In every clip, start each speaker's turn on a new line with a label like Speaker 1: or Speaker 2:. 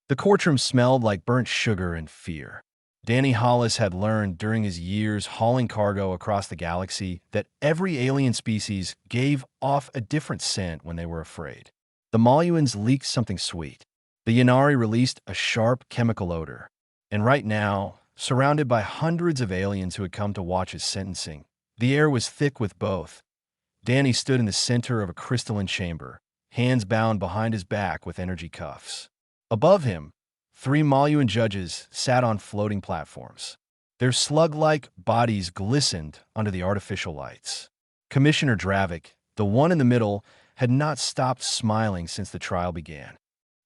Speaker 1: The courtroom smelled like burnt sugar and fear. Danny Hollis had learned during his years hauling cargo across the galaxy that every alien species gave off a different scent when they were afraid. The Maluans leaked something sweet. The Yanari released a sharp chemical odor. And right now, surrounded by hundreds of aliens who had come to watch his sentencing, the air was thick with both. Danny stood in the center of a crystalline chamber, hands bound behind his back with energy cuffs. Above him, 3 Maluan judges sat on floating platforms. Their slug-like bodies glistened under the artificial lights. Commissioner Dravik, the one in the middle, had not stopped smiling since the trial began.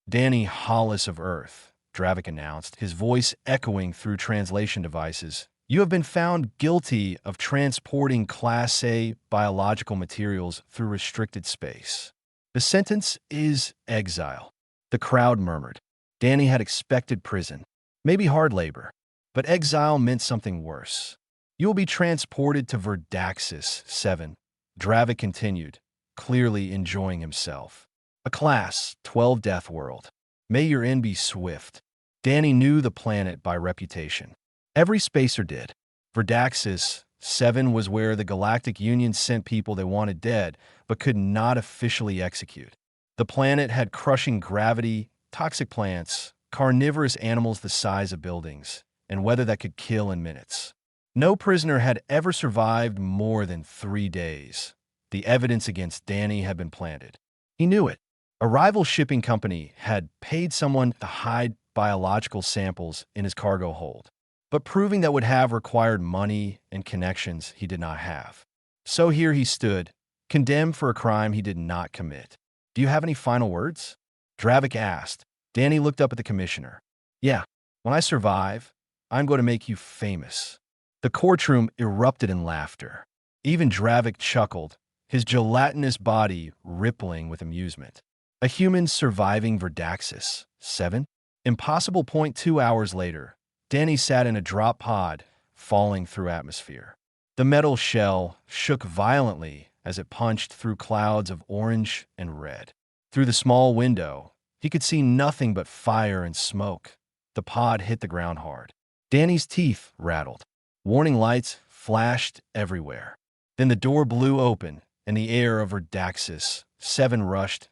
Speaker 1: Danny Hollis of Earth, Dravik announced, his voice echoing through translation devices. You have been found guilty of transporting Class A biological materials through restricted space. The sentence is exile. The crowd murmured. Danny had expected prison, maybe hard labor, but exile meant something worse. You will be transported to Verdaxis 7, Dravik continued, clearly enjoying himself. A Class-12 Deathworld. May your end be swift. Danny knew the planet by reputation. Every spacer did. Verdaxis 7 was where the Galactic Union sent people they wanted dead, but could not officially execute. The planet had crushing gravity, toxic plants, carnivorous animals the size of buildings, and weather that could kill in minutes. No prisoner had ever survived more than 3 days. The evidence against Danny had been planted. He knew it. A rival shipping company had paid someone to hide biological samples in his cargo hold, but proving that would have required money and connections he did not have. So here he stood, condemned for a crime he did not commit. Do you have any final words? Dravik asked. Danny looked up at the commissioner. Yeah, when I survive, I'm going to make you famous. The courtroom erupted in laughter. Even Dravik chuckled, his gelatinous body rippling with amusement. A human surviving Verdaxis 7? Impossible. 2 hours later, Danny sat in a drop pod, falling through atmosphere. The metal shell shook violently as it punched through clouds of orange and red. Through the small window, he could see nothing but fire and smoke. The pod hit the ground hard. Danny's teeth rattled. Warning lights flashed everywhere. Then the door blew open, and the air of Verdaxis 7 rushed.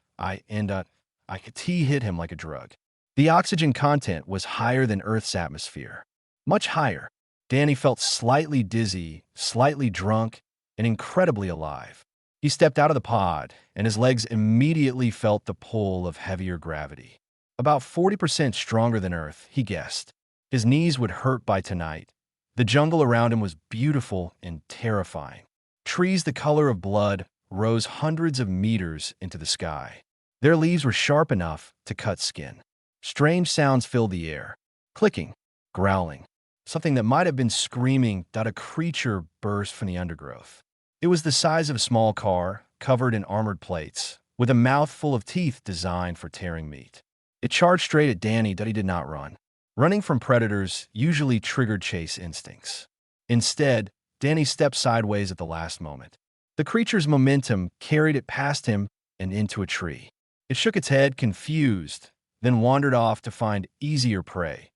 Speaker 1: He hit him like a drug. The oxygen content was higher than Earth's atmosphere. Much higher. Danny felt slightly dizzy, slightly drunk, and incredibly alive. He stepped out of the pod, and his legs immediately felt the pull of heavier gravity. About 40% stronger than Earth, he guessed. His knees would hurt by tonight. The jungle around him was beautiful and terrifying. Trees the color of blood rose hundreds of meters into the sky. Their leaves were sharp enough to cut skin. Strange sounds filled the air. Clicking, growling. Something that might have been screaming that a creature burst from the undergrowth. It was the size of a small car, covered in armored plates, with a mouth full of teeth designed for tearing meat. It charged straight at Danny, but he did not run. Running from predators usually triggered chase instincts. Instead, Danny stepped sideways at the last moment. The creature's momentum carried it past him and into a tree. It shook its head, confused, then wandered off to find easier prey.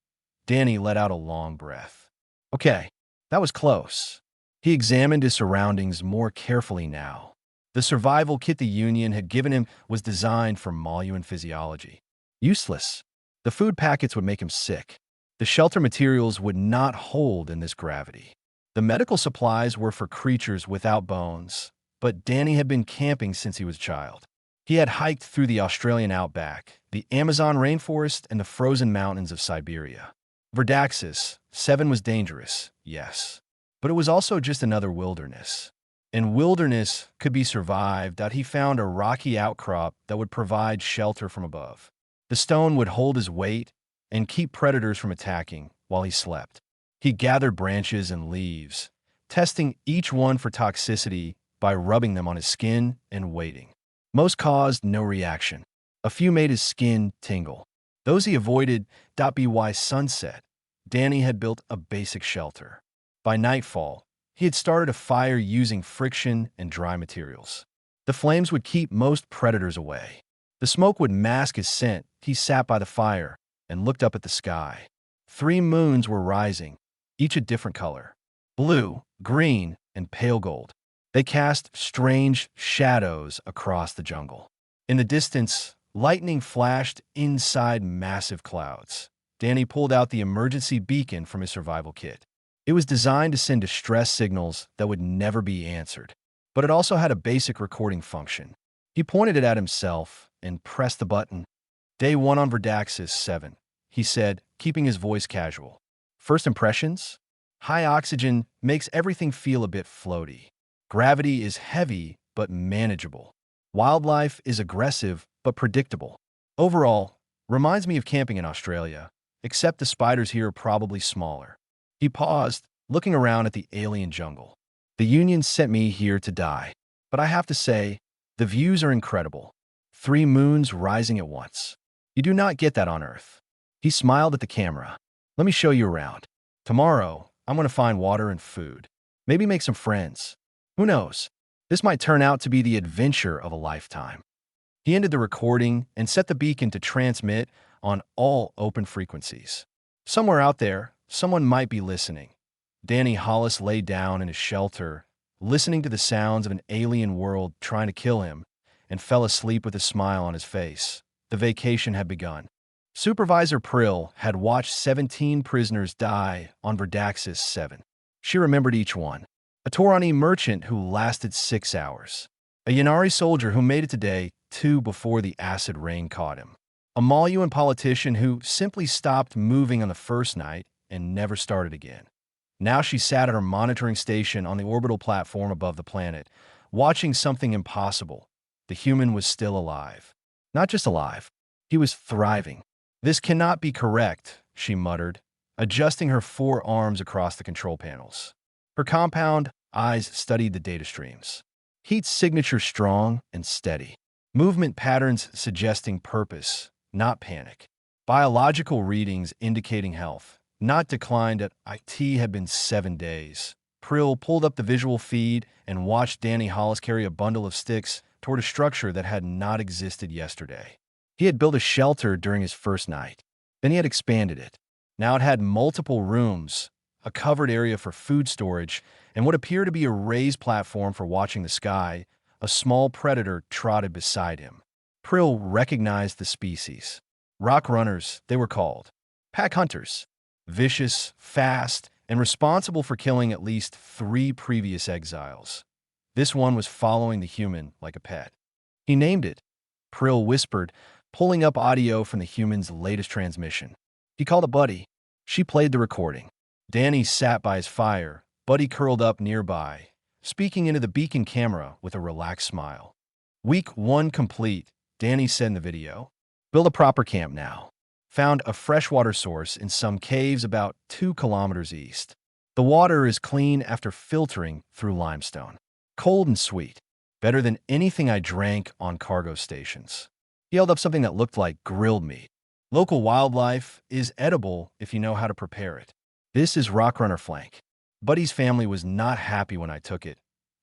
Speaker 1: Danny let out a long breath. Okay, that was close. He examined his surroundings more carefully now. The survival kit the Union had given him was designed for Maluan physiology. Useless. The food packets would make him sick. The shelter materials would not hold in this gravity. The medical supplies were for creatures without bones, but Danny had been camping since he was a child. He had hiked through the Australian outback, the Amazon rainforest, and the frozen mountains of Siberia. Verdaxis 7 was dangerous, yes, but it was also just another wilderness. And wilderness could be survived that he found a rocky outcrop that would provide shelter from above. The stone would hold his weight and keep predators from attacking while he slept. He gathered branches and leaves, testing each one for toxicity by rubbing them on his skin and waiting. Most caused no reaction. A few made his skin tingle. Those he avoided. By sunset, Danny had built a basic shelter. By nightfall, he had started a fire using friction and dry materials. The flames would keep most predators away. The smoke would mask his scent. He sat by the fire, and looked up at the sky. 3 moons were rising, each a different color: blue, green, and pale gold. They cast strange shadows across the jungle. In the distance, lightning flashed inside massive clouds. Danny pulled out the emergency beacon from his survival kit. It was designed to send distress signals that would never be answered, but it also had a basic recording function. He pointed it at himself and pressed the button. "Day 1 on Verdaxis 7, he said, keeping his voice casual. "First impressions? High oxygen makes everything feel a bit floaty. Gravity is heavy but manageable. Wildlife is aggressive but predictable. Overall, reminds me of camping in Australia, except the spiders here are probably smaller." He paused, looking around at the alien jungle. "The Union sent me here to die, but I have to say, the views are incredible. 3 moons rising at once. You do not get that on Earth." He smiled at the camera. "Let me show you around. Tomorrow, I'm going to find water and food. Maybe make some friends. Who knows? This might turn out to be the adventure of a lifetime." He ended the recording and set the beacon to transmit on all open frequencies. Somewhere out there, someone might be listening. Danny Hollis lay down in his shelter, listening to the sounds of an alien world trying to kill him, and fell asleep with a smile on his face. The vacation had begun. Supervisor Prill had watched 17 prisoners die on Verdaxis 7. She remembered each one. A Taurani merchant who lasted 6 hours. A Yanari soldier who made it to day 2 before the acid rain caught him. A Maluan politician who simply stopped moving on the first night and never started again. Now she sat at her monitoring station on the orbital platform above the planet, watching something impossible. The human was still alive. Not just alive, he was thriving. "This cannot be correct," she muttered, adjusting her 4 arms across the control panels. Her compound eyes studied the data streams. Heat signature strong and steady. Movement patterns suggesting purpose, not panic. Biological readings indicating health, not declined. At IT had been 7 days. Prill pulled up the visual feed and watched Danny Hollis carry a bundle of sticks toward a structure that had not existed yesterday. He had built a shelter during his first night. Then he had expanded it. Now it had multiple rooms, a covered area for food storage, and what appeared to be a raised platform for watching the sky. A small predator trotted beside him. Prill recognized the species. Rock runners, they were called. Pack hunters. Vicious, fast, and responsible for killing at least 3 previous exiles. This one was following the human like a pet. He named it, Prill whispered, pulling up audio from the human's latest transmission. He called it Buddy. She played the recording. Danny sat by his fire, Buddy curled up nearby, speaking into the beacon camera with a relaxed smile. "Week 1 complete," Danny said in the video. "Build a proper camp now. Found a freshwater source in some caves about 2 kilometers east. The water is clean after filtering through limestone. Cold and sweet. Better than anything I drank on cargo stations." He held up something that looked like grilled meat. "Local wildlife is edible if you know how to prepare it. This is Rockrunner flank. Buddy's family was not happy when I took it,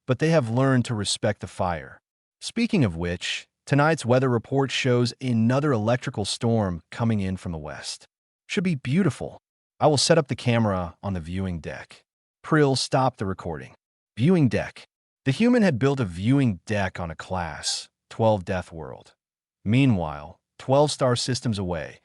Speaker 1: but they have learned to respect the fire. Speaking of which, tonight's weather report shows another electrical storm coming in from the west. Should be beautiful. I will set up the camera on the viewing deck." Prill stopped the recording. Viewing deck. The human had built a viewing deck on a Class-12 Deathworld. Meanwhile, 12 star systems away,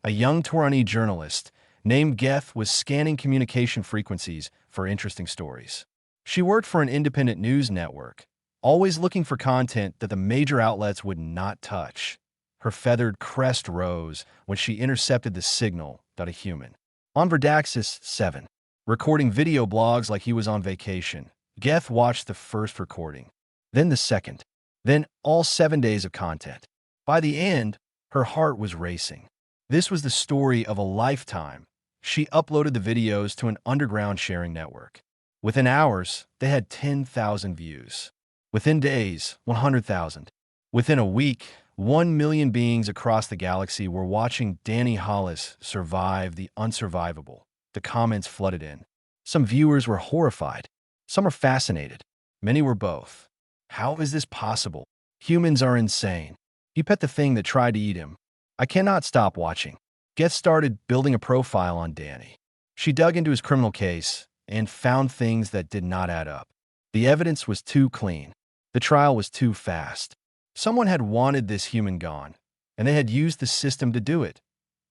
Speaker 1: a young Taurani journalist named Geth was scanning communication frequencies for interesting stories. She worked for an independent news network, always looking for content that the major outlets would not touch. Her feathered crest rose when she intercepted the signal that a human. On Verdaxis 7, recording video blogs like he was on vacation. Geth watched the first recording, then the second, then all 7 days of content. By the end, her heart was racing. This was the story of a lifetime. She uploaded the videos to an underground sharing network. Within hours, they had 10,000 views. Within days, 100,000. Within a week, 1 million beings across the galaxy were watching Danny Hollis survive the unsurvivable. The comments flooded in. Some viewers were horrified. Some were fascinated. Many were both. "How is this possible? Humans are insane. He pet the thing that tried to eat him. I cannot stop watching." Get started building a profile on Danny. She dug into his criminal case and found things that did not add up. The evidence was too clean. The trial was too fast. Someone had wanted this human gone, and they had used the system to do it.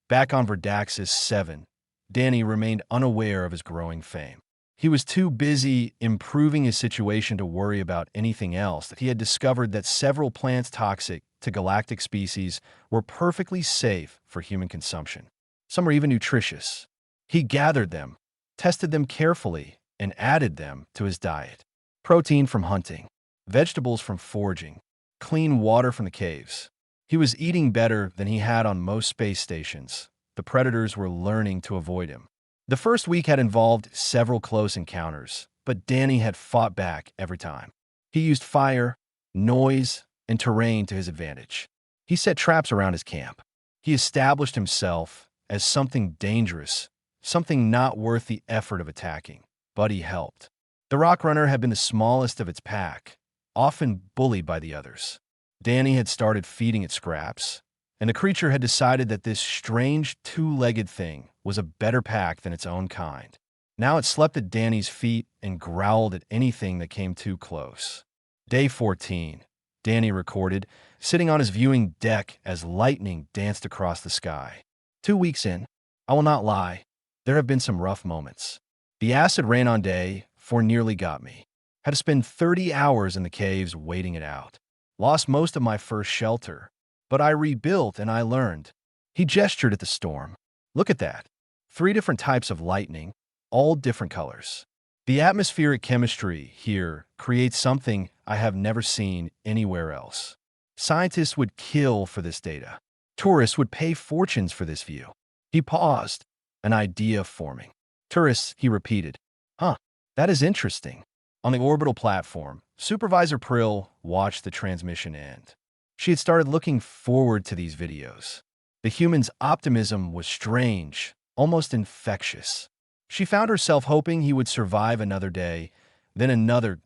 Speaker 1: Back on Verdaxis 7, Danny remained unaware of his growing fame. He was too busy improving his situation to worry about anything else. That he had discovered that several plants toxic to galactic species were perfectly safe for human consumption. Some were even nutritious. He gathered them, tested them carefully, and added them to his diet. Protein from hunting, vegetables from foraging, clean water from the caves. He was eating better than he had on most space stations. The predators were learning to avoid him. The first week had involved several close encounters, but Danny had fought back every time. He used fire, noise, and terrain to his advantage. He set traps around his camp. He established himself as something dangerous, something not worth the effort of attacking, but he helped. The Rock Runner had been the smallest of its pack, often bullied by the others. Danny had started feeding it scraps, and the creature had decided that this strange two-legged thing was a better pack than its own kind. Now it slept at Danny's feet and growled at anything that came too close. Day 14, Danny recorded, sitting on his viewing deck as lightning danced across the sky. 2 weeks in, I will not lie, there have been some rough moments. The acid rain on day 4 nearly got me. Had to spend 30 hours in the caves waiting it out. Lost most of my first shelter, but I rebuilt and I learned. He gestured at the storm. Look at that. 3 different types of lightning, all different colors. The atmospheric chemistry here creates something I have never seen anywhere else. Scientists would kill for this data. Tourists would pay fortunes for this view. He paused, an idea forming. Tourists, he repeated. Huh, that is interesting. On the orbital platform, Supervisor Prill watched the transmission end. She had started looking forward to these videos. The human's optimism was strange, almost infectious. She found herself hoping he would survive another day, then another.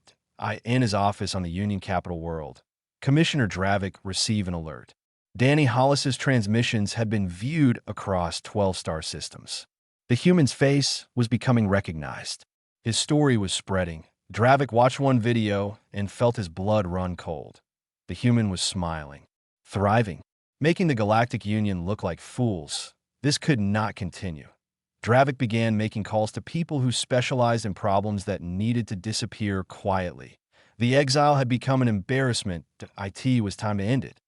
Speaker 1: In his office on the Union Capital World, Commissioner Dravik received an alert. Danny Hollis's transmissions had been viewed across 12 star systems. The human's face was becoming recognized. His story was spreading. Dravik watched one video and felt his blood run cold. The human was smiling, thriving, making the Galactic Union look like fools. This could not continue. Dravik began making calls to people who specialized in problems that needed to disappear quietly. The exile had become an embarrassment. It was time to end it.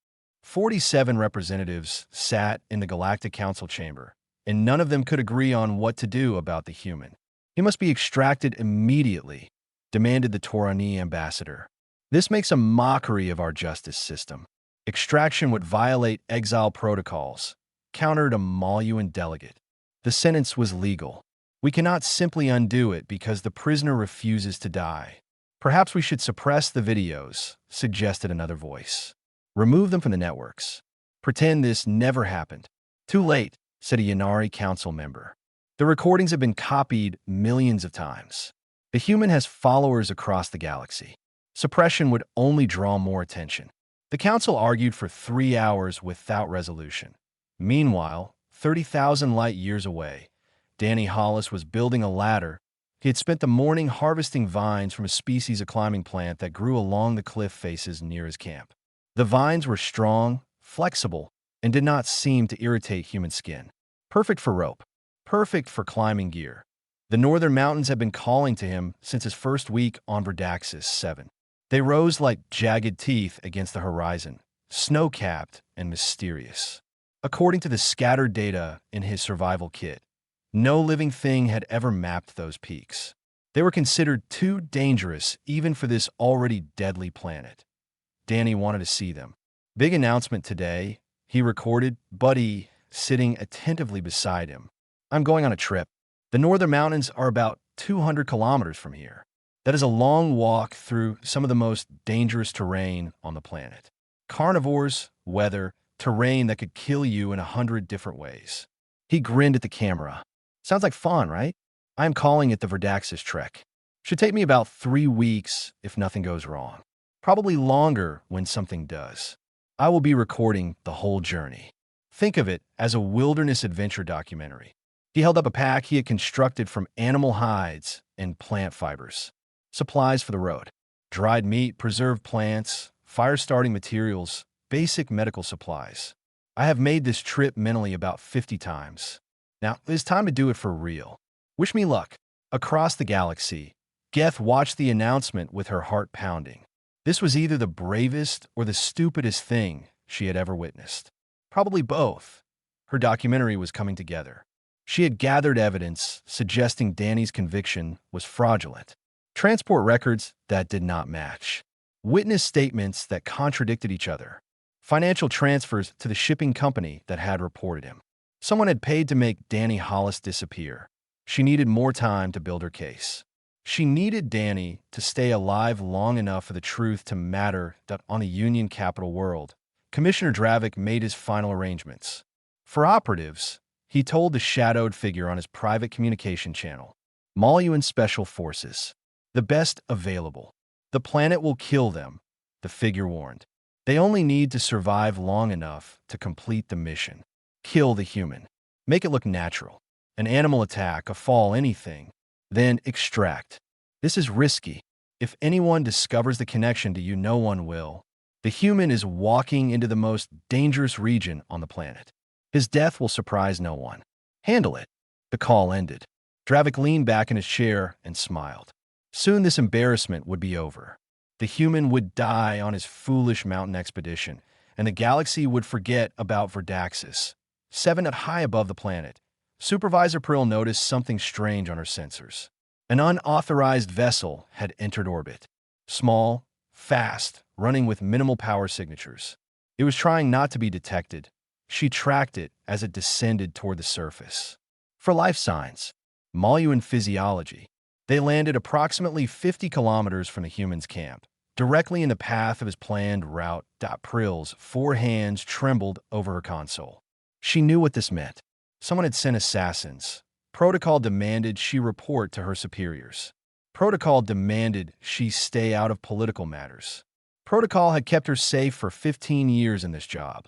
Speaker 1: 47 representatives sat in the Galactic Council chamber, and none of them could agree on what to do about the human. He must be extracted immediately, demanded the Torani ambassador. This makes a mockery of our justice system. Extraction would violate exile protocols, countered a Maluan delegate. The sentence was legal. We cannot simply undo it because the prisoner refuses to die. Perhaps we should suppress the videos, suggested another voice. Remove them from the networks. Pretend this never happened. Too late, said a Yanari council member. The recordings have been copied millions of times. The human has followers across the galaxy. Suppression would only draw more attention. The council argued for 3 hours without resolution. Meanwhile, 30,000 light years away, Danny Hollis was building a ladder. He had spent the morning harvesting vines from a species of climbing plant that grew along the cliff faces near his camp. The vines were strong, flexible, and did not seem to irritate human skin. Perfect for rope. Perfect for climbing gear. The northern mountains had been calling to him since his first week on Verdaxis 7. They rose like jagged teeth against the horizon, snow-capped and mysterious. According to the scattered data in his survival kit, no living thing had ever mapped those peaks. They were considered too dangerous even for this already deadly planet. Danny wanted to see them. Big announcement today, he recorded, Buddy sitting attentively beside him. I'm going on a trip. The northern mountains are about 200 kilometers from here. That is a long walk through some of the most dangerous terrain on the planet. Carnivores, weather, terrain that could kill you in 100 different ways. He grinned at the camera. Sounds like fun, right? I am calling it the Verdaxis Trek. Should take me about 3 weeks if nothing goes wrong. Probably longer when something does. I will be recording the whole journey. Think of it as a wilderness adventure documentary. He held up a pack he had constructed from animal hides and plant fibers. Supplies for the road: dried meat, preserved plants, fire-starting materials, basic medical supplies. I have made this trip mentally about 50 times. Now, it's time to do it for real. Wish me luck. Across the galaxy, Geth watched the announcement with her heart pounding. This was either the bravest or the stupidest thing she had ever witnessed. Probably both. Her documentary was coming together. She had gathered evidence suggesting Danny's conviction was fraudulent. Transport records that did not match. Witness statements that contradicted each other. Financial transfers to the shipping company that had reported him. Someone had paid to make Danny Hollis disappear. She needed more time to build her case. She needed Danny to stay alive long enough for the truth to matter that on the Union capital world, Commissioner Dravik made his final arrangements. For operatives, he told the shadowed figure on his private communication channel, Maluan Special Forces, the best available. The planet will kill them, the figure warned. They only need to survive long enough to complete the mission. Kill the human. Make it look natural. An animal attack, a fall, anything. Then extract. This is risky. If anyone discovers the connection to you, no one will. The human is walking into the most dangerous region on the planet. His death will surprise no one. Handle it. The call ended. Dravik leaned back in his chair and smiled. Soon this embarrassment would be over. The human would die on his foolish mountain expedition, and the galaxy would forget about Verdaxis. 7 at high above the planet, Supervisor Prill noticed something strange on her sensors. An unauthorized vessel had entered orbit. Small, fast, running with minimal power signatures. It was trying not to be detected. She tracked it as it descended toward the surface. For life signs, Maluan physiology, they landed approximately 50 kilometers from the human's camp, directly in the path of his planned route. Prill's 4 hands trembled over her console. She knew what this meant. Someone had sent assassins. Protocol demanded she report to her superiors. Protocol demanded she stay out of political matters. Protocol had kept her safe for 15 years in this job.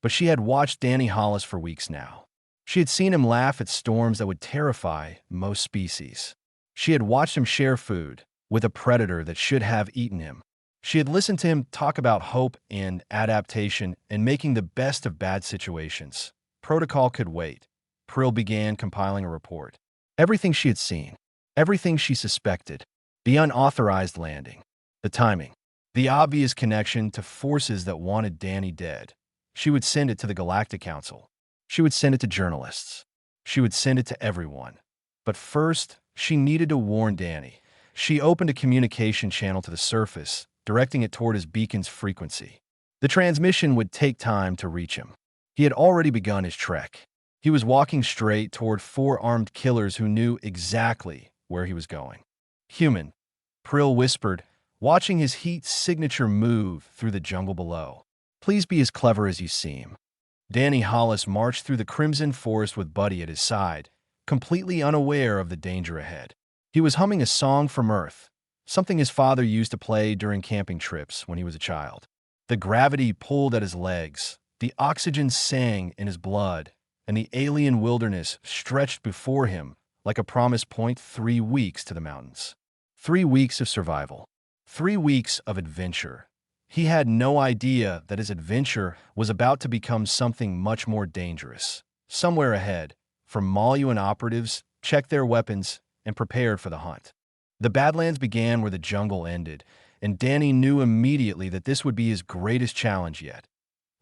Speaker 1: But she had watched Danny Hollis for weeks now. She had seen him laugh at storms that would terrify most species. She had watched him share food with a predator that should have eaten him. She had listened to him talk about hope and adaptation and making the best of bad situations. Protocol could wait. Prill began compiling a report. Everything she had seen, everything she suspected, the unauthorized landing, the timing, the obvious connection to forces that wanted Danny dead. She would send it to the Galactic Council. She would send it to journalists. She would send it to everyone. But first, she needed to warn Danny. She opened a communication channel to the surface, directing it toward his beacon's frequency. The transmission would take time to reach him. He had already begun his trek. He was walking straight toward 4 armed killers who knew exactly where he was going. Human, Prill whispered, watching his heat signature move through the jungle below. Please be as clever as you seem. Danny Hollis marched through the crimson forest with Buddy at his side, completely unaware of the danger ahead. He was humming a song from Earth, something his father used to play during camping trips when he was a child. The gravity pulled at his legs, the oxygen sang in his blood, and the alien wilderness stretched before him like a promised point. 3 weeks to the mountains. 3 weeks of survival. 3 weeks of adventure. He had no idea that his adventure was about to become something much more dangerous. Somewhere ahead, from Maluan operatives, checked their weapons and prepared for the hunt. The Badlands began where the jungle ended, and Danny knew immediately that this would be his greatest challenge yet.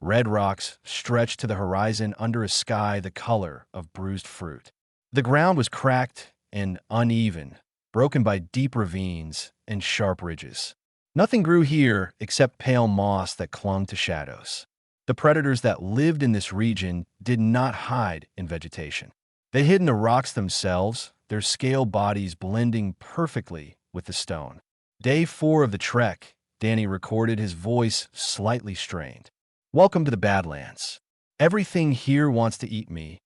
Speaker 1: Red rocks stretched to the horizon under a sky the color of bruised fruit. The ground was cracked and uneven, broken by deep ravines and sharp ridges. Nothing grew here except pale moss that clung to shadows. The predators that lived in this region did not hide in vegetation. They hid in the rocks themselves, their scale bodies blending perfectly with the stone. Day 4 of the trek, Danny recorded, his voice slightly strained. Welcome to the Badlands. Everything here wants to eat me,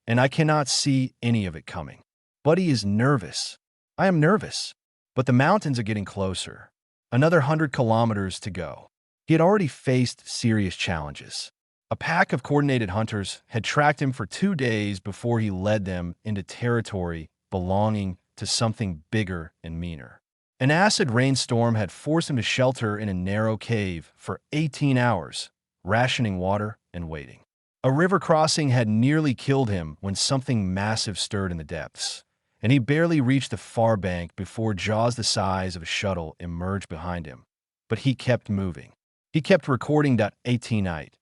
Speaker 1: and I cannot see any of it coming. Buddy is nervous. I am nervous. But the mountains are getting closer. Another 100 kilometers to go. He had already faced serious challenges. A pack of coordinated hunters had tracked him for 2 days before he led them into territory belonging to something bigger and meaner. An acid rainstorm had forced him to shelter in a narrow cave for 18 hours, rationing water and waiting. A river crossing had nearly killed him when something massive stirred in the depths, and he barely reached the far bank before jaws the size of a shuttle emerged behind him. But he kept moving. He kept recording. 18 night.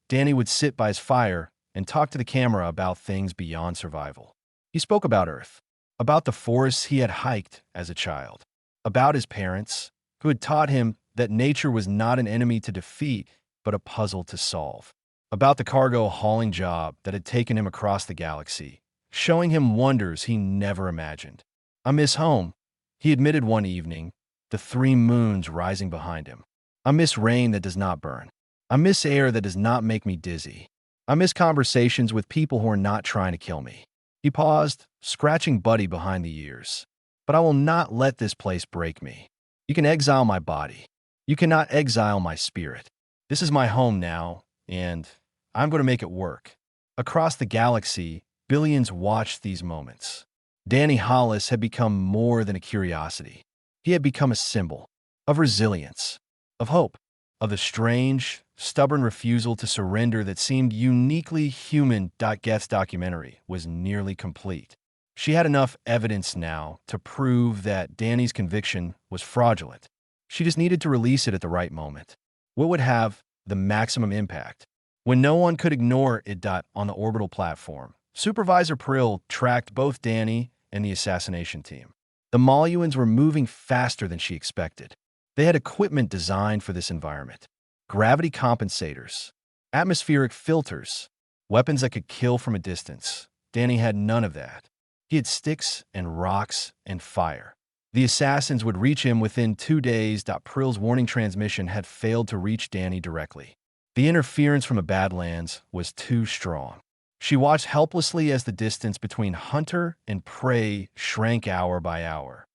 Speaker 1: Danny would sit by his fire and talk to the camera about things beyond survival. He spoke about Earth, about the forests he had hiked as a child, about his parents, who had taught him that nature was not an enemy to defeat, but a puzzle to solve, about the cargo hauling job that had taken him across the galaxy, showing him wonders he never imagined. "I miss home," he admitted one evening, the 3 moons rising behind him. "I miss rain that does not burn. I miss air that does not make me dizzy. I miss conversations with people who are not trying to kill me." He paused, scratching Buddy behind the ears. "But I will not let this place break me. You can exile my body. You cannot exile my spirit. This is my home now, and I'm going to make it work." Across the galaxy, billions watched these moments. Danny Hollis had become more than a curiosity. He had become a symbol of resilience, of hope, of the strange, stubborn refusal to surrender that seemed uniquely human. Geth's documentary was nearly complete. She had enough evidence now to prove that Danny's conviction was fraudulent. She just needed to release it at the right moment. What would have the maximum impact? When no one could ignore it. On the orbital platform, Supervisor Prill tracked both Danny and the assassination team. The Maluans were moving faster than she expected. They had equipment designed for this environment: gravity compensators, atmospheric filters, weapons that could kill from a distance. Danny had none of that. He had sticks and rocks and fire. The assassins would reach him within 2 days. Prill's warning transmission had failed to reach Danny directly. The interference from the Badlands was too strong. She watched helplessly as the distance between hunter and prey shrank hour by hour.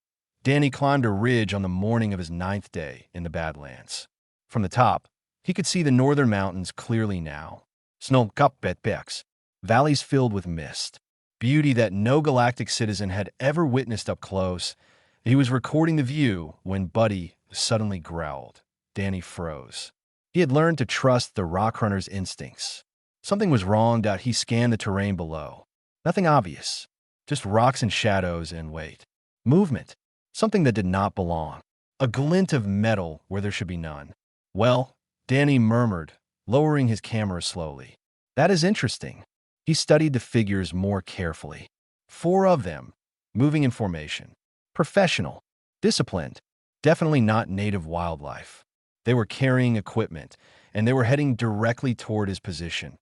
Speaker 1: Danny climbed a ridge on the morning of his 9th day in the Badlands. From the top, he could see the northern mountains clearly now. Snow-capped peaks, valleys filled with mist, beauty that no galactic citizen had ever witnessed up close. He was recording the view when Buddy suddenly growled. Danny froze. He had learned to trust the rock runner's instincts. Something was wrong. He scanned the terrain below. Nothing obvious, just rocks and shadows and weight. Movement, something that did not belong. A glint of metal where there should be none. "Well," Danny murmured, lowering his camera slowly. "That is interesting." He studied the figures more carefully. 4 of them, moving in formation. Professional, disciplined, definitely not native wildlife. They were carrying equipment, and they were heading directly toward his position.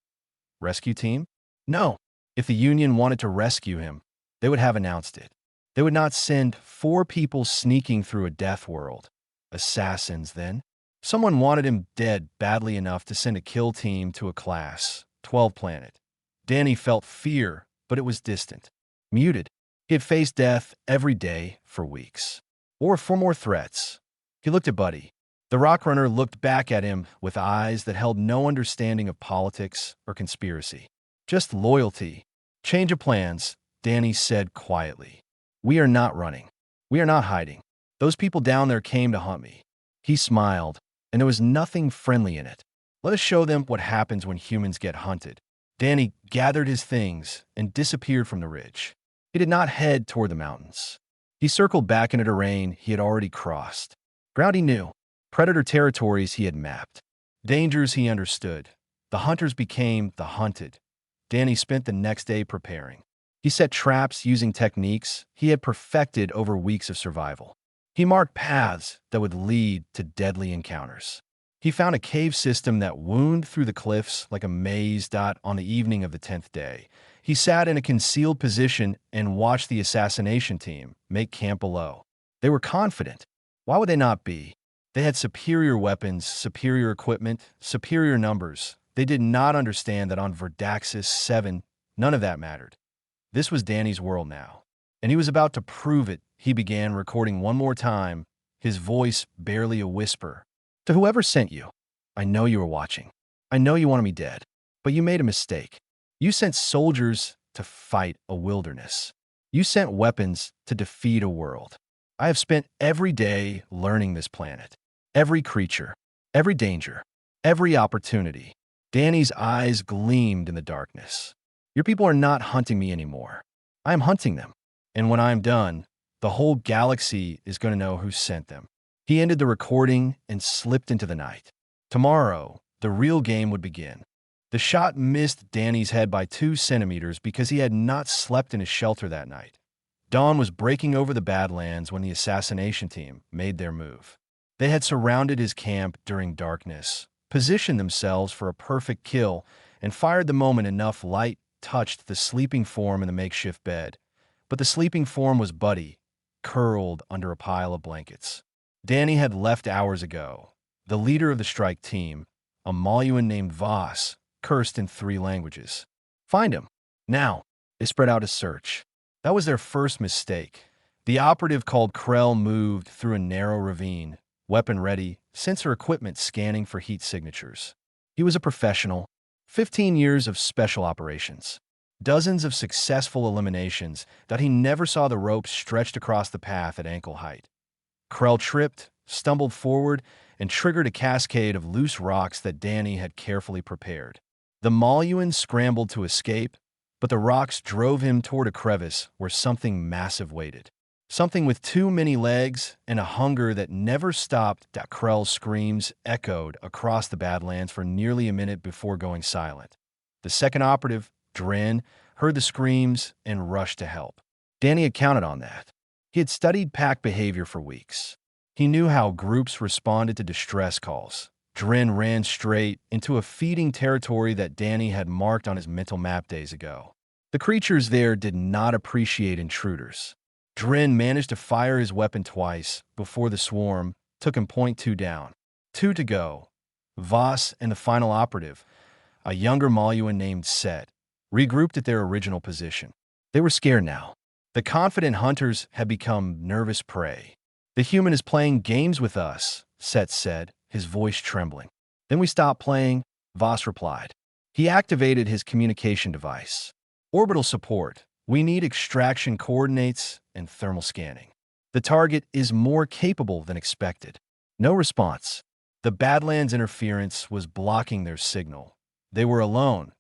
Speaker 1: Rescue team? No. If the Union wanted to rescue him, they would have announced it. They would not send 4 people sneaking through a death world. Assassins, then? Someone wanted him dead badly enough to send a kill team to a Class-12 planet. Danny felt fear, but it was distant, muted. He had faced death every day for weeks. Or 4 more threats. He looked at Buddy. The rock runner looked back at him with eyes that held no understanding of politics or conspiracy. Just loyalty. "Change of plans," Danny said quietly. "We are not running. We are not hiding. Those people down there came to hunt me." He smiled, and there was nothing friendly in it. "Let us show them what happens when humans get hunted." Danny gathered his things and disappeared from the ridge. He did not head toward the mountains. He circled back into terrain he had already crossed. Ground he knew. Predator territories he had mapped. Dangers he understood. The hunters became the hunted. Danny spent the next day preparing. He set traps using techniques he had perfected over weeks of survival. He marked paths that would lead to deadly encounters. He found a cave system that wound through the cliffs like a maze. On the evening of the 10th day, he sat in a concealed position and watched the assassination team make camp below. They were confident. Why would they not be? They had superior weapons, superior equipment, superior numbers. They did not understand that on Verdaxis 7, none of that mattered. This was Danny's world now, and he was about to prove it. He began recording one more time, his voice barely a whisper. "To whoever sent you, I know you were watching. I know you wanted me dead. But you made a mistake. You sent soldiers to fight a wilderness. You sent weapons to defeat a world. I have spent every day learning this planet. Every creature, every danger, every opportunity. Danny's eyes gleamed in the darkness. Your people are not hunting me anymore. I am hunting them. And when I am done, the whole galaxy is going to know who sent them. He ended the recording and slipped into the night. Tomorrow, the real game would begin. The shot missed Danny's head by 2 centimeters because he had not slept in his shelter that night. Dawn was breaking over the Badlands when the assassination team made their move. They had surrounded his camp during darkness, positioned themselves for a perfect kill, and fired the moment enough light touched the sleeping form in the makeshift bed. But the sleeping form was Buddy, curled under a pile of blankets. Danny had left hours ago. The leader of the strike team, a Maluan named Voss, cursed in 3 languages. Find him. Now. They spread out a search. That was their first mistake. The operative called Krell moved through a narrow ravine, weapon ready, sensor equipment scanning for heat signatures. He was a professional. 15 years of special operations. Dozens of successful eliminations that he never saw the ropes stretched across the path at ankle height. Krell tripped, stumbled forward, and triggered a cascade of loose rocks that Danny had carefully prepared. The Maluan scrambled to escape, but the rocks drove him toward a crevice where something massive waited. Something with too many legs and a hunger that never stopped. Krell's screams echoed across the Badlands for nearly a minute before going silent. The second operative, Dren, heard the screams and rushed to help. Danny had counted on that. He had studied pack behavior for weeks. He knew how groups responded to distress calls. Dren ran straight into a feeding territory that Danny had marked on his mental map days ago. The creatures there did not appreciate intruders. Dren managed to fire his weapon twice before the swarm took him .2 down. 2 to go. Voss and the final operative, a younger Maluan named Set, regrouped at their original position. They were scared now. The confident hunters had become nervous prey. The human is playing games with us, Set said, his voice trembling. Then we stopped playing, Voss replied. He activated his communication device. Orbital support. We need extraction coordinates and thermal scanning. The target is more capable than expected. No response. The Badlands interference was blocking their signal. They were alone.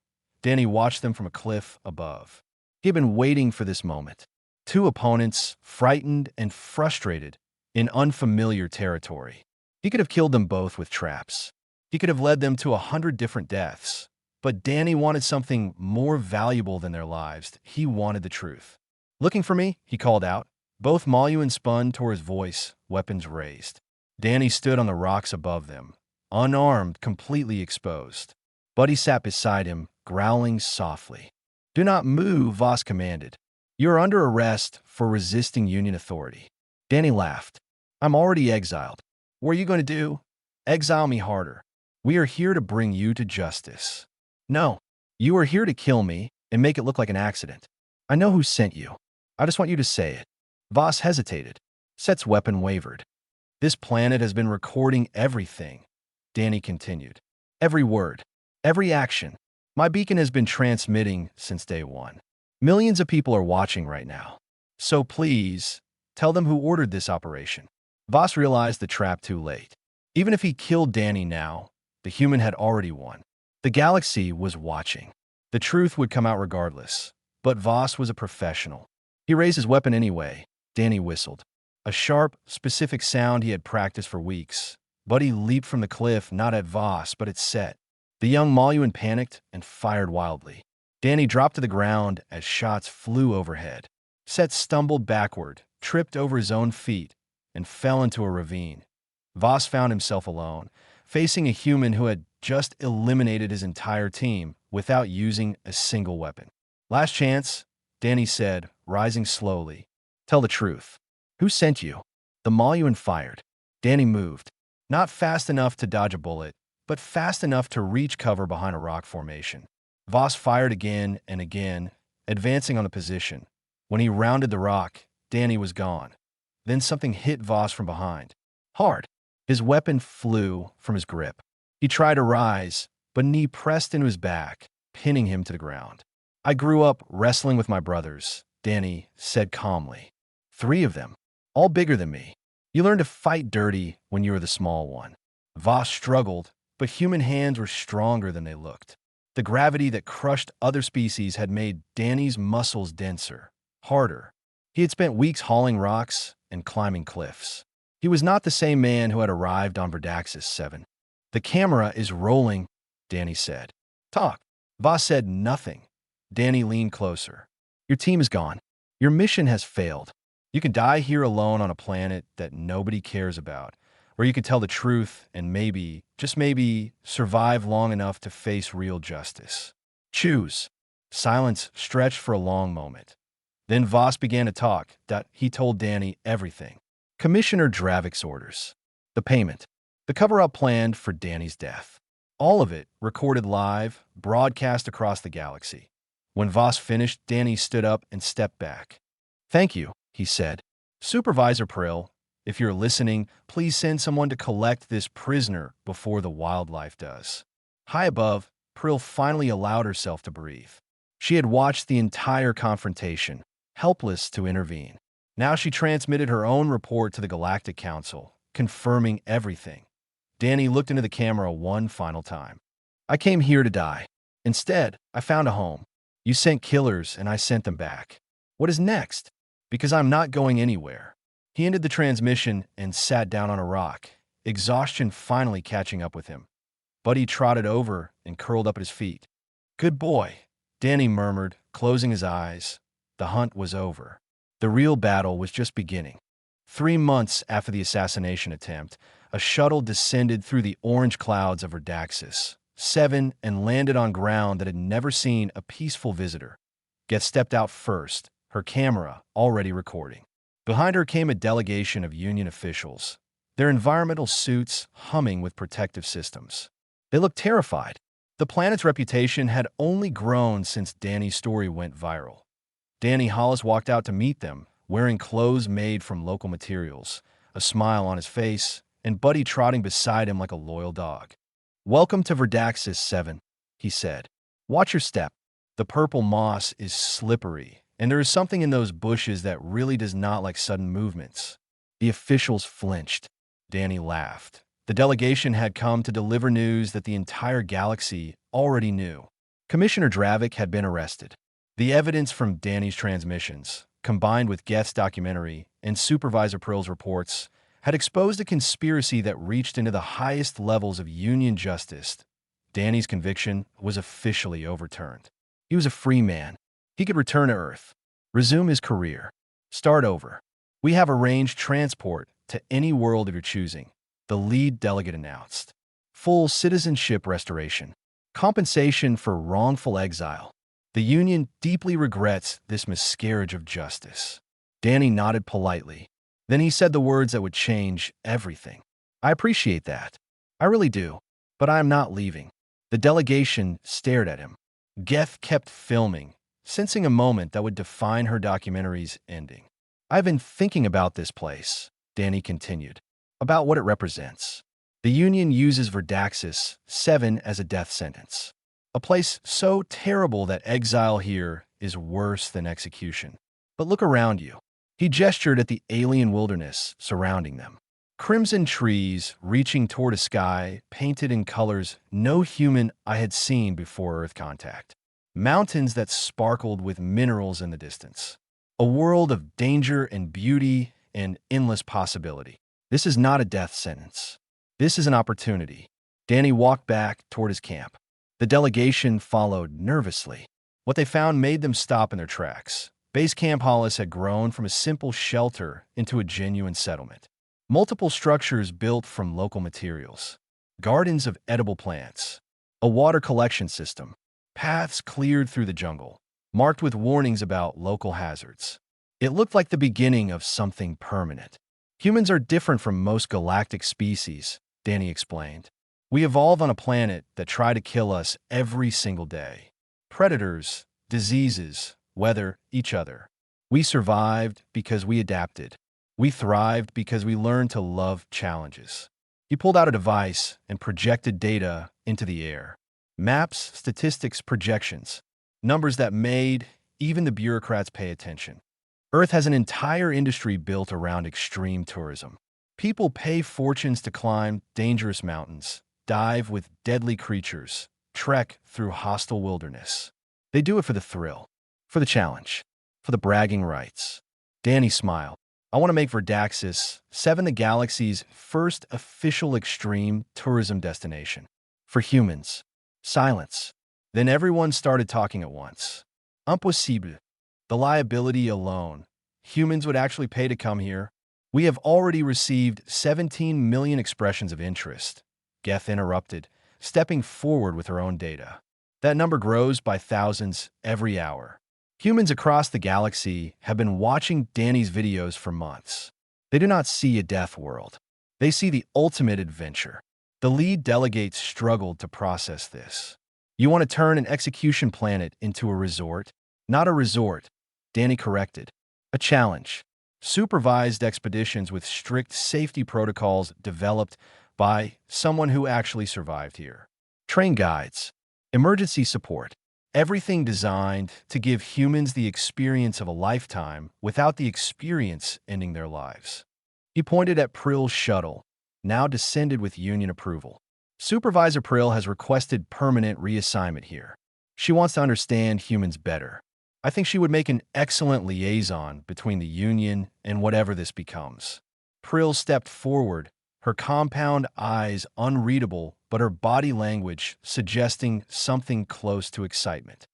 Speaker 1: Danny watched them from a cliff above. He had been waiting for this moment. 2 opponents, frightened and frustrated, in unfamiliar territory. He could have killed them both with traps. He could have led them to 100 different deaths. But Danny wanted something more valuable than their lives. He wanted the truth. Looking for me? He called out. Both Maluan spun toward his voice, weapons raised. Danny stood on the rocks above them, unarmed, completely exposed. Buddy sat beside him, growling softly. Do not move, Voss commanded. You are under arrest for resisting Union authority. Danny laughed. I'm already exiled. What are you going to do? Exile me harder. We are here to bring you to justice. No, you are here to kill me and make it look like an accident. I know who sent you. I just want you to say it. Voss hesitated. Set's weapon wavered. This planet has been recording everything, Danny continued. Every word, every action. My beacon has been transmitting since day 1. Millions of people are watching right now. So please, tell them who ordered this operation. Voss realized the trap too late. Even if he killed Danny now, the human had already won. The galaxy was watching. The truth would come out regardless. But Voss was a professional. He raised his weapon anyway. Danny whistled. A sharp, specific sound he had practiced for weeks. Buddy leaped from the cliff, not at Voss, but at Set. The young Maluan panicked and fired wildly. Danny dropped to the ground as shots flew overhead. Set stumbled backward, tripped over his own feet, and fell into a ravine. Voss found himself alone, facing a human who had just eliminated his entire team without using a single weapon. Last chance, Danny said, rising slowly. Tell the truth. Who sent you? The Maluan fired. Danny moved. Not fast enough to dodge a bullet, but fast enough to reach cover behind a rock formation. Voss fired again and again, advancing on the position. When he rounded the rock, Danny was gone. Then something hit Voss from behind. Hard. His weapon flew from his grip. He tried to rise, but knee pressed into his back. pinning him to the ground. I grew up wrestling with my brothers, Danny said calmly. 3 of them, all bigger than me. You learn to fight dirty when you were the small one. Voss struggled, but human hands were stronger than they looked. The gravity that crushed other species had made Danny's muscles denser, harder. He had spent weeks hauling rocks and climbing cliffs. He was not the same man who had arrived on Verdaxis 7. The camera is rolling, Danny said. Talk. Voss said nothing. Danny leaned closer. Your team is gone. Your mission has failed. You can die here alone on a planet that nobody cares about, where you could tell the truth and maybe, just maybe, survive long enough to face real justice. Choose. Silence stretched for a long moment. Then Voss began to talk. He told Danny everything. Commissioner Dravik's orders. The payment. The cover-up planned for Danny's death. All of it recorded live, broadcast across the galaxy. When Voss finished, Danny stood up and stepped back. Thank you, he said. Supervisor Prill, if you're listening, please send someone to collect this prisoner before the wildlife does. High above, Prill finally allowed herself to breathe. She had watched the entire confrontation, helpless to intervene. Now she transmitted her own report to the Galactic Council, confirming everything. Danny looked into the camera one final time. I came here to die. Instead, I found a home. You sent killers, and I sent them back. What is next? Because I'm not going anywhere. He ended the transmission and sat down on a rock, exhaustion finally catching up with him. Buddy trotted over and curled up at his feet. Good boy, Danny murmured, closing his eyes. The hunt was over. The real battle was just beginning. 3 months after the assassination attempt, a shuttle descended through the orange clouds of Verdaxis 7 and landed on ground that had never seen a peaceful visitor. Get stepped out first, her camera already recording. Behind her came a delegation of Union officials, their environmental suits humming with protective systems. They looked terrified. The planet's reputation had only grown since Danny's story went viral. Danny Hollis walked out to meet them, wearing clothes made from local materials, a smile on his face, and Buddy trotting beside him like a loyal dog. Welcome to Verdaxis 7, he said. Watch your step. The purple moss is slippery, and there is something in those bushes that really does not like sudden movements. The officials flinched. Danny laughed. The delegation had come to deliver news that the entire galaxy already knew. Commissioner Dravik had been arrested. The evidence from Danny's transmissions, combined with Geth's documentary and Supervisor Prill's reports, had exposed a conspiracy that reached into the highest levels of Union justice. Danny's conviction was officially overturned. He was a free man. He could return to Earth, resume his career, start over. We have arranged transport to any world of your choosing, the lead delegate announced. Full citizenship restoration, compensation for wrongful exile. The Union deeply regrets this miscarriage of justice. Danny nodded politely. Then he said the words that would change everything. I appreciate that. I really do. But I am not leaving. The delegation stared at him. Geth kept filming, sensing a moment that would define her documentary's ending. I've been thinking about this place, Danny continued, about what it represents. The Union uses Verdaxis 7 as a death sentence. A place so terrible that exile here is worse than execution. But look around you. He gestured at the alien wilderness surrounding them. Crimson trees reaching toward a sky painted in colors no human I had seen before Earth contact. Mountains that sparkled with minerals in the distance. A world of danger and beauty and endless possibility. This is not a death sentence. This is an opportunity. Danny walked back toward his camp. The delegation followed nervously. What they found made them stop in their tracks. Base Camp Hollis had grown from a simple shelter into a genuine settlement. Multiple structures built from local materials. Gardens of edible plants. A water collection system. Paths cleared through the jungle, marked with warnings about local hazards. It looked like the beginning of something permanent. Humans are different from most galactic species, Danny explained. We evolve on a planet that try to kill us every single day. Predators, diseases, weather, each other. We survived because we adapted. We thrived because we learned to love challenges. He pulled out a device and projected data into the air. Maps, statistics, projections. Numbers that made even the bureaucrats pay attention. Earth has an entire industry built around extreme tourism. People pay fortunes to climb dangerous mountains, dive with deadly creatures, trek through hostile wilderness. They do it for the thrill, for the challenge, for the bragging rights. Danny smiled. I want to make Verdaxis 7 the galaxy's first official extreme tourism destination. For humans. Silence. Then everyone started talking at once. Impossible. The liability alone. Humans would actually pay to come here. We have already received 17 million expressions of interest. Geth interrupted, stepping forward with her own data. That number grows by thousands every hour. Humans across the galaxy have been watching Danny's videos for months. They do not see a death world. They see the ultimate adventure. The lead delegates struggled to process this. You want to turn an execution planet into a resort? Not a resort, Danny corrected. A challenge. Supervised expeditions with strict safety protocols developed by someone who actually survived here. Train guides. Emergency support. Everything designed to give humans the experience of a lifetime without the experience ending their lives. He pointed at Prill's shuttle, now descended with union approval. Supervisor Prill has requested permanent reassignment here. She wants to understand humans better. I think she would make an excellent liaison between the union and whatever this becomes. Prill stepped forward, her compound eyes unreadable, but her body language suggesting something close to excitement.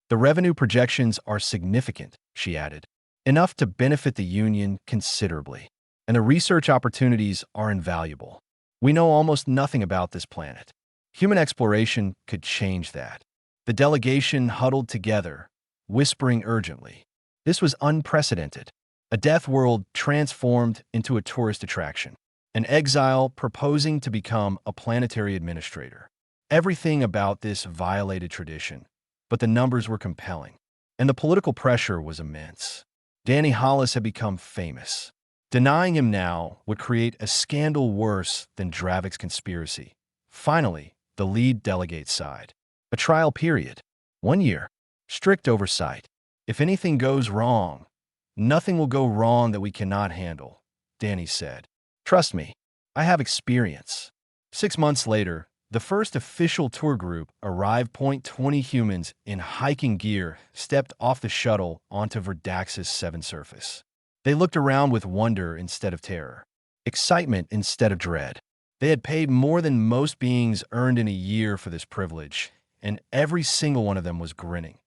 Speaker 1: The revenue projections are significant, she added, enough to benefit the union considerably. And the research opportunities are invaluable. We know almost nothing about this planet. Human exploration could change that. The delegation huddled together, whispering urgently. This was unprecedented. A death world transformed into a tourist attraction. An exile proposing to become a planetary administrator. Everything about this violated tradition, but the numbers were compelling, and the political pressure was immense. Danny Hollis had become famous. Denying him now would create a scandal worse than Dravik's conspiracy. Finally, the lead delegate sighed. A trial period. 1 year. Strict oversight. If anything goes wrong, nothing will go wrong that we cannot handle, Danny said. Trust me, I have experience. 6 months later, the first official tour group arrived. 20 humans in hiking gear stepped off the shuttle onto Verdaxis 7 surface. They looked around with wonder instead of terror, excitement instead of dread. They had paid more than most beings earned in a year for this privilege, and every single one of them was grinning.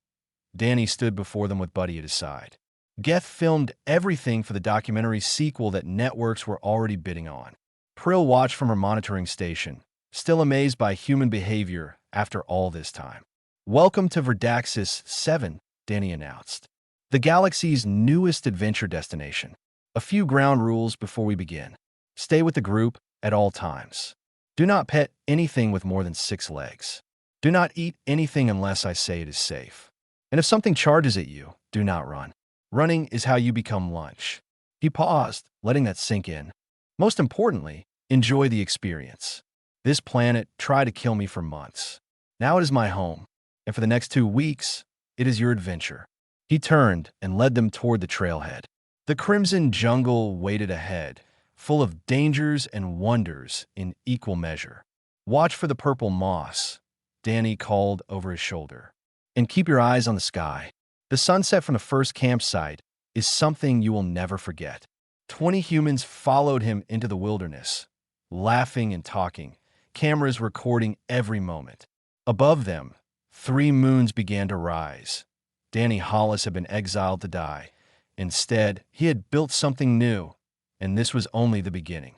Speaker 1: Danny stood before them with Buddy at his side. Geth filmed everything for the documentary sequel that networks were already bidding on. Prill watched from her monitoring station, still amazed by human behavior after all this time. Welcome to Verdaxis 7, Danny announced. The galaxy's newest adventure destination. A few ground rules before we begin. Stay with the group at all times. Do not pet anything with more than 6 legs. Do not eat anything unless I say it is safe. And if something charges at you, do not run. Running is how you become lunch. He paused, letting that sink in. Most importantly, enjoy the experience. This planet tried to kill me for months. Now it is my home, and for the next 2 weeks, it is your adventure. He turned and led them toward the trailhead. The crimson jungle waited ahead, full of dangers and wonders in equal measure. Watch for the purple moss, Danny called over his shoulder. And keep your eyes on the sky. The sunset from the first campsite is something you will never forget. 20 humans followed him into the wilderness, laughing and talking, cameras recording every moment. Above them, 3 moons began to rise. Danny Hollis had been exiled to die. Instead, he had built something new, and this was only the beginning.